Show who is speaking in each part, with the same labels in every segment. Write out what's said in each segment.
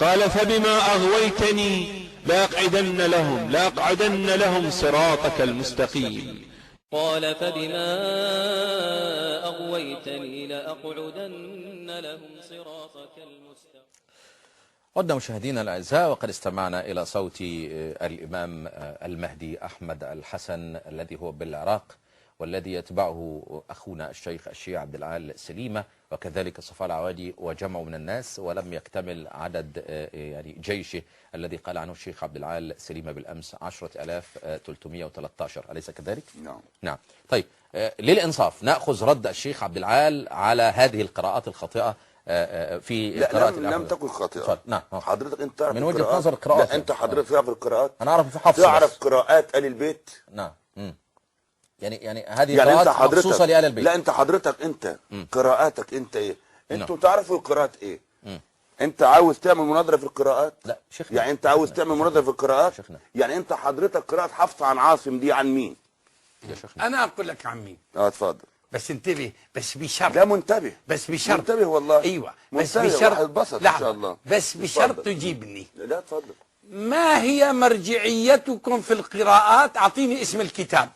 Speaker 1: قال فبما أغويتني لأقعدن لهم صراطك المستقيم.
Speaker 2: قال فبما أغويتني لأقعدن لهم صراطك المستقيم.
Speaker 3: عدنا مشاهدينا الأعزاء، وقد استمعنا إلى صوت الإمام المهدي أحمد الحسن الذي هو بالعراق، والذي يتبعه أخونا الشيخ الشيخ عبد العال سليمة، وكذلك صفاء العوادي وجمع من الناس، ولم يكتمل عدد يعني جيشه الذي قال عنه الشيخ عبد العال سليمة بالأمس 10,313، أليس كذلك؟ نعم. طيب، للإنصاف نأخذ رد الشيخ عبد العال على هذه القراءات الخاطئة في قراءة
Speaker 4: لم تكن خاطئة.
Speaker 3: نعم.
Speaker 4: حضرتك انت تعرف
Speaker 3: من وجهة نظر القراءات.
Speaker 4: لا، انت حضرتك تعرف القراءات.
Speaker 3: انا اعرف في حفص.
Speaker 4: تعرف قراءات آل البيت.
Speaker 3: نعم. يعني هذه قراءات مخصوصة لآل البيت.
Speaker 4: لا، انت حضرتك انت قراءاتك انت ايه؟ انتوا تعرفوا القراءات ايه؟ انت عاوز تعمل مناظرة في القراءات؟
Speaker 3: لا شيخنا.
Speaker 4: يعني انت عاوز تعمل مناظرة في القراءات؟
Speaker 3: شيخنا.
Speaker 4: يعني انت حضرتك قراءة حفص عن عاصم دي عن مين؟
Speaker 3: يا شيخنا.
Speaker 5: انا اقول لك عن مين.
Speaker 4: اتفضل.
Speaker 5: بس انتبه، بس بشرط.
Speaker 4: لا، منتبه.
Speaker 5: بس بشرط.
Speaker 4: منتبه والله.
Speaker 5: ايوه، بس
Speaker 4: منتبه.
Speaker 5: بشرط.
Speaker 4: اتبسط
Speaker 5: لا،
Speaker 4: ان شاء الله.
Speaker 5: بس بشرط تجيبني.
Speaker 4: لا، اتفضل.
Speaker 5: ما هي مرجعيتكم في القراءات؟ اعطيني اسم الكتاب.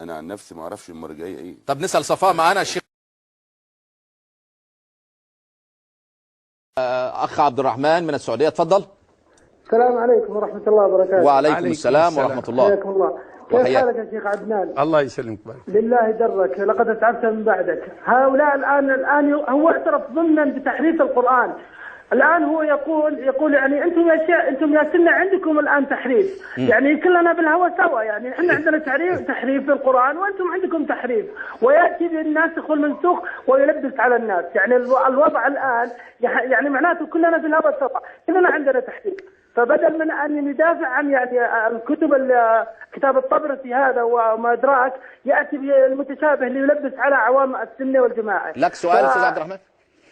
Speaker 4: انا عن نفسي ما اعرفش المرجعيه ايه.
Speaker 3: طب نسأل صفاء معانا الشيخ أخ عبد الرحمن من السعودية، اتفضل.
Speaker 6: السلام عليكم ورحمة الله وبركاته.
Speaker 3: وعليكم السلام ورحمة الله.
Speaker 6: حياكم الله. كيف حالك يا شيخ عدنان؟
Speaker 5: الله يسلمك.
Speaker 6: لله درك، لقد اتعبت من بعدك. هؤلاء الآن هو اعترف ضمنا بتحريف القرآن. الآن هو يقول يعني أنتم يا سنة عندكم الآن تحريف، يعني كلنا بالهوى سوا، يعني احنا عندنا تحريف في القرآن وأنتم عندكم تحريف، ويأتي بالناسخ والمنسوخ ويلبس على الناس، يعني الوضع الآن يعني معناته كلنا بالهوى سوا، كلنا عندنا تحريف. فبدل من أن ندافع عن يعني كتاب الطبرسي هذا وما أدراك، يأتي بالمتشابه ليلبس على عوام السنة والجماعة.
Speaker 3: لك سؤال أستاذ عبد الرحمن؟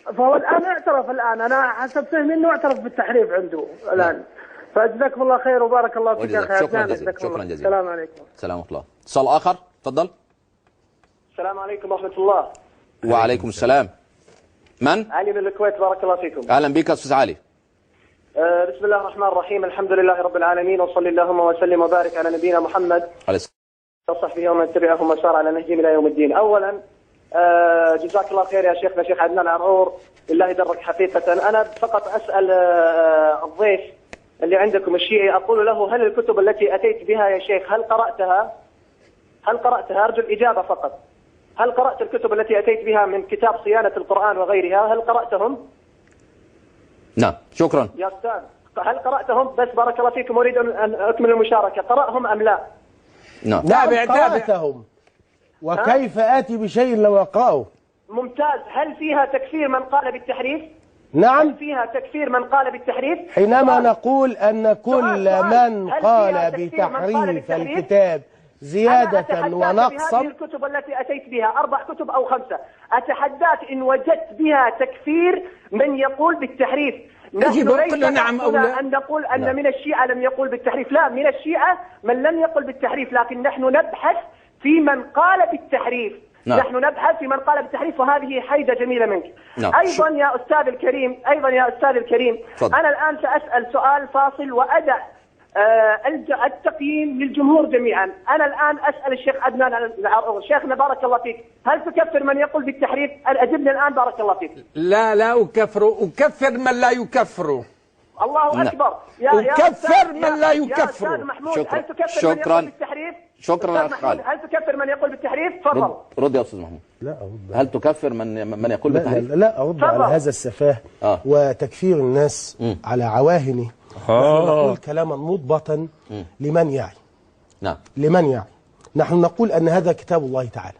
Speaker 6: فهو الآن اعترف، أنا حسب فهمي أنه اعترف بالتحريف عنده الآن. فجزاكم الله خير وبارك الله فيك يا أخي.
Speaker 3: شكرا جزيلا. شكرا جزيلا.
Speaker 6: السلام عليكم.
Speaker 3: السلام ورحمة الله. اتصال آخر، تفضل.
Speaker 7: السلام عليكم ورحمة الله.
Speaker 3: وعليكم السلام. من؟
Speaker 7: علي من الكويت، بارك الله فيكم.
Speaker 3: أهلا بك أستاذ علي.
Speaker 7: بسم الله الرحمن الرحيم، الحمد لله رب العالمين، وصلي اللهم وسلم وبارك على نبينا محمد وصحبه ومن تبعهم وسار على نهجهم إلى يوم الدين. أولا جزاك الله خير يا شيخنا شيخ عدنان عرعور، بالله يدرك حقيقة. أنا فقط أسأل الضيف اللي عندكم الشيعي، أقول له هل الكتب التي أتيت بها يا شيخ هل قرأتها؟ أرجو الإجابة فقط. هل قرأت الكتب التي أتيت بها من كتاب صيانة القرآن وغيرها؟ هل قرأتهم؟
Speaker 3: نعم، شكرا
Speaker 7: يا أستاذ. هل قرأتهم؟ بس بارك الله فيكم، أريد أن أكمل المشاركة. قرأهم أم لا؟
Speaker 3: نعم.
Speaker 8: قرأتهم. وكيف آتي بشيء لو أقرأه؟
Speaker 7: ممتاز. هل فيها تكفير من قال بالتحريف؟
Speaker 8: نعم.
Speaker 7: هل فيها تكفير من قال بالتحريف؟
Speaker 8: حينما نقول أن كل من قال بتحريف الكتاب زيادة ونقصا.
Speaker 7: هذه الكتب التي أتيت بها 4 كتب أو 5، أتحداك إن وجدت بها تكفير من يقول بالتحريف.
Speaker 5: نحن ليس نعم أو لا
Speaker 7: أن نقول أن من الشيعة لم يقول بالتحريف، لا، من الشيعة من لم يقل بالتحريف، لكن نحن نبحث في من قال بالتحريف. نحن نبحث في من قال بالتحريف، وهذه حيدة جميلة منك. أيضا يا أستاذ الكريم، أنا الآن سأسأل سؤال فاصل وأدع التقييم للجمهور جميعا. أنا الآن أسأل الشيخ عدنان شيخنا بارك الله فيك، هل تكفر من يقول بالتحريف؟ أجبني الآن بارك الله فيك.
Speaker 5: لا أكفر من لا يكفره.
Speaker 7: الله أكبر.
Speaker 5: أكفر من لا يكفره.
Speaker 7: يا أستاذ محمود، هل تكفر من يقول بالتحريف؟
Speaker 3: شكرا أخ خالد.
Speaker 7: هل تكفر من يقول بالتحريف؟ تفضل.
Speaker 3: رد يا أستاذ محمود.
Speaker 8: لا أرد.
Speaker 3: هل تكفر من يقول بالتحريف؟
Speaker 8: لا أرد على هذا السفاه وتكفير الناس على عواهنه. نحن نقول كلاما مضبطا لمن يعي.
Speaker 3: نعم.
Speaker 8: لمن يعي. نحن نقول أن هذا كتاب الله تعالى،